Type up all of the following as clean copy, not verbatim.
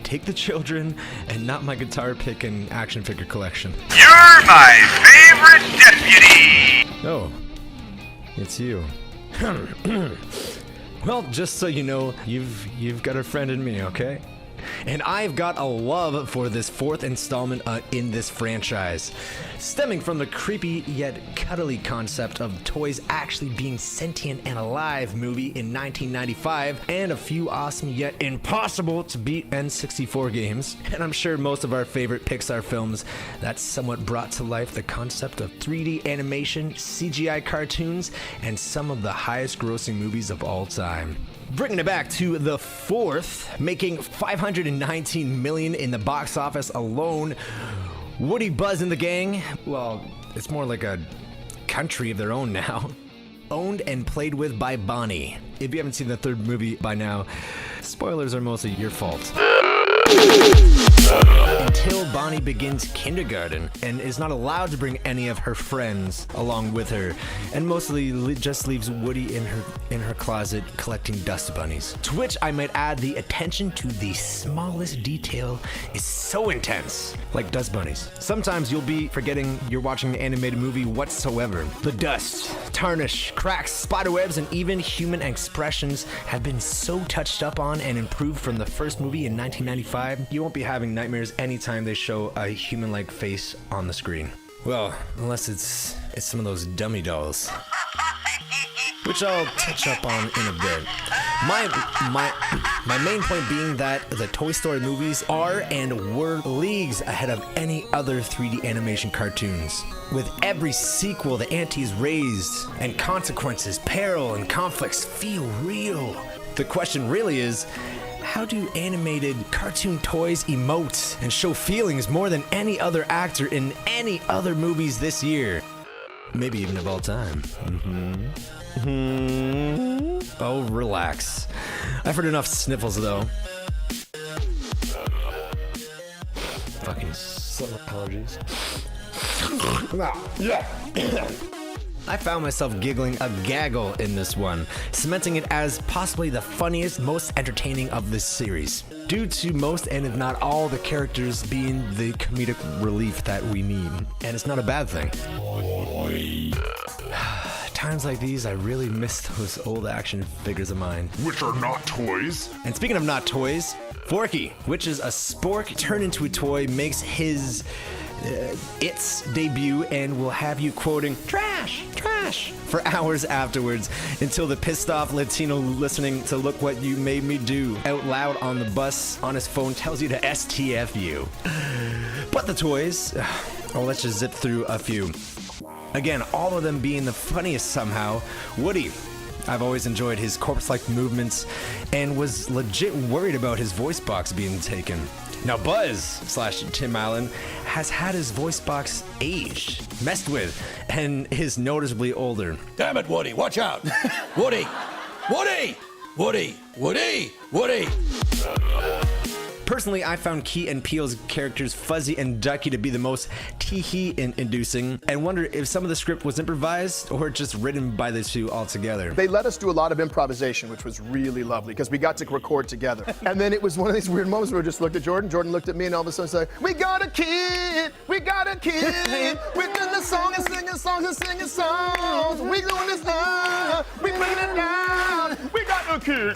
take the children and not my guitar picking action figure collection. You're my favorite deputy! Oh, it's you. Well, just so you know, you've got a friend in me, okay? And I've got a love for this fourth installment in this franchise, stemming from the creepy yet cuddly concept of toys actually being sentient and alive movie in 1995, and a few awesome yet impossible to beat N64 games, and I'm sure most of our favorite Pixar films that somewhat brought to life the concept of 3D animation, CGI cartoons, and some of the highest grossing movies of all time. Bringing it back to the fourth, making $519 million in the box office alone. Woody, Buzz, and the gang, well, it's more like a country of their own now. Owned and played with by Bonnie. If you haven't seen the third movie by now, spoilers are mostly your fault. Until Bonnie begins kindergarten and is not allowed to bring any of her friends along with her, and mostly just leaves Woody in her closet collecting dust bunnies. To which I might add, the attention to the smallest detail is so intense, like dust bunnies. Sometimes you'll be forgetting you're watching the animated movie whatsoever. The dust, tarnish, cracks, spiderwebs, and even human expressions have been so touched up on and improved from the first movie in 1995. You won't be having nightmares anytime they show a human-like face on the screen. Well, unless it's some of those dummy dolls, which I'll touch up on in a bit. My main point being that the Toy Story movies are and were leagues ahead of any other 3D animation cartoons. With every sequel, the ante is raised, and consequences, peril, and conflicts feel real. The question really is, how do animated cartoon toys emote and show feelings more than any other actor in any other movies this year? Maybe even of all time. Oh, relax. I've heard enough sniffles, though. Fucking summer allergies. I found myself giggling a gaggle in this one, cementing it as possibly the funniest, most entertaining of this series, due to most and if not all the characters being the comedic relief that we need. And it's not a bad thing. Times like these, I really miss those old action figures of mine. Which are not toys. And speaking of not toys, Sporky, which is a spork turned into a toy, makes his its debut and will have you quoting trash, trash for hours afterwards until the pissed off Latino listening to Look What You Made Me Do out loud on the bus on his phone tells you to STF you. But the toys, let's just zip through a few. Again, all of them being the funniest somehow. Woody, I've always enjoyed his corpse-like movements and was legit worried about his voice box being taken. Now Buzz / Tim Allen has had his voice box aged, messed with, and is noticeably older. Damn it, Woody, watch out. Woody, Woody, Woody, Woody, Woody. Personally, I found Key and Peele's characters Fuzzy and Ducky to be the most tee-hee inducing, and wonder if some of the script was improvised or just written by the two altogether. They let us do a lot of improvisation, which was really lovely, because we got to record together. And then it was one of these weird moments where we just looked at Jordan, Jordan looked at me, and all of a sudden said, we got a kid, we're doing the song and singing songs and singing songs, we doing this now, we bring it down, we got a kid.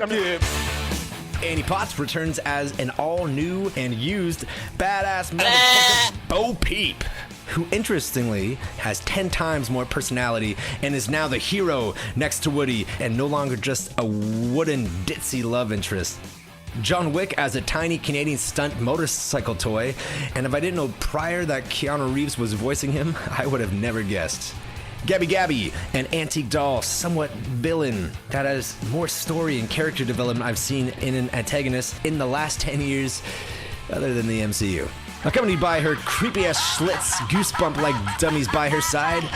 I mean, Annie Potts returns as an all-new and used badass motherfucker Bo Peep, who interestingly has 10 times more personality and is now the hero next to Woody and no longer just a wooden ditzy love interest. John Wick as a tiny Canadian stunt motorcycle toy, and if I didn't know prior that Keanu Reeves was voicing him, I would have never guessed. Gabby Gabby, an antique doll, somewhat villain that has more story and character development I've seen in an antagonist in the last 10 years, other than the MCU. Accompanied by her creepy-ass Schlitz, goosebump-like dummies by her side,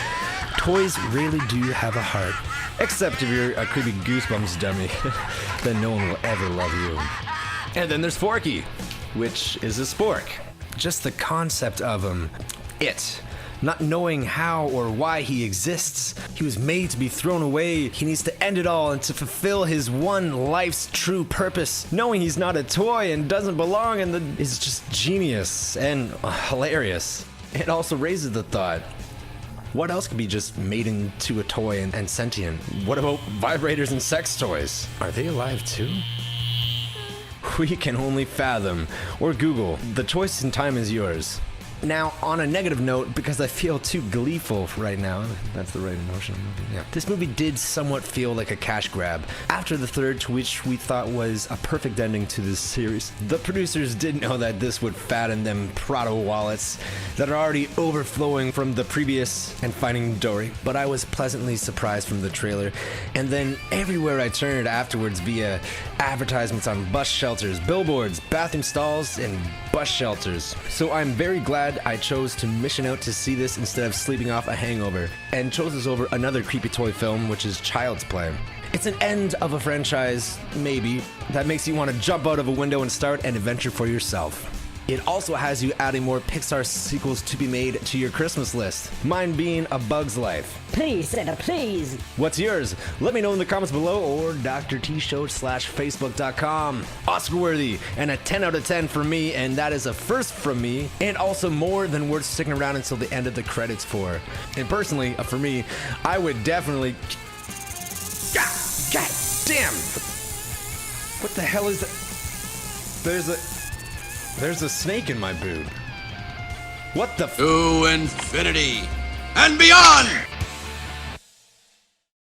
toys really do have a heart. Except if you're a creepy Goosebumps dummy, then no one will ever love you. And then there's Sporky, which is a spork. Just the concept of him, it not knowing how or why he exists. He was made to be thrown away. He needs to end it all and to fulfill his one life's true purpose. Knowing he's not a toy and doesn't belong is just genius and hilarious. It also raises the thought, what else could be just made into a toy and sentient? What about vibrators and sex toys? Are they alive too? We can only fathom, or Google. The choice and time is yours. Now, on a negative note, because I feel too gleeful right now, that's the right emotion. Yeah. This movie did somewhat feel like a cash grab. After the third, to which we thought was a perfect ending to this series, the producers did know that this would fatten them Prado wallets that are already overflowing from the previous and Finding Dory. But I was pleasantly surprised from the trailer, and then everywhere I turned afterwards via advertisements on bus shelters, billboards, bathroom stalls, and bus shelters. So I'm very glad I chose to mission out to see this instead of sleeping off a hangover, and chose this over another creepy toy film, which is Child's Play. It's an end of a franchise, maybe, that makes you want to jump out of a window and start an adventure for yourself. It also has you adding more Pixar sequels to be made to your Christmas list. Mine being A Bug's Life. Please, Santa, please. What's yours? Let me know in the comments below or drtshow.facebook.com. Oscar worthy and a 10 out of 10 for me, and that is a first from me, and also more than worth sticking around until the end of the credits for. And personally, for me, I would definitely... God damn! What the hell is that? There's a snake in my boot. What the To infinity and beyond!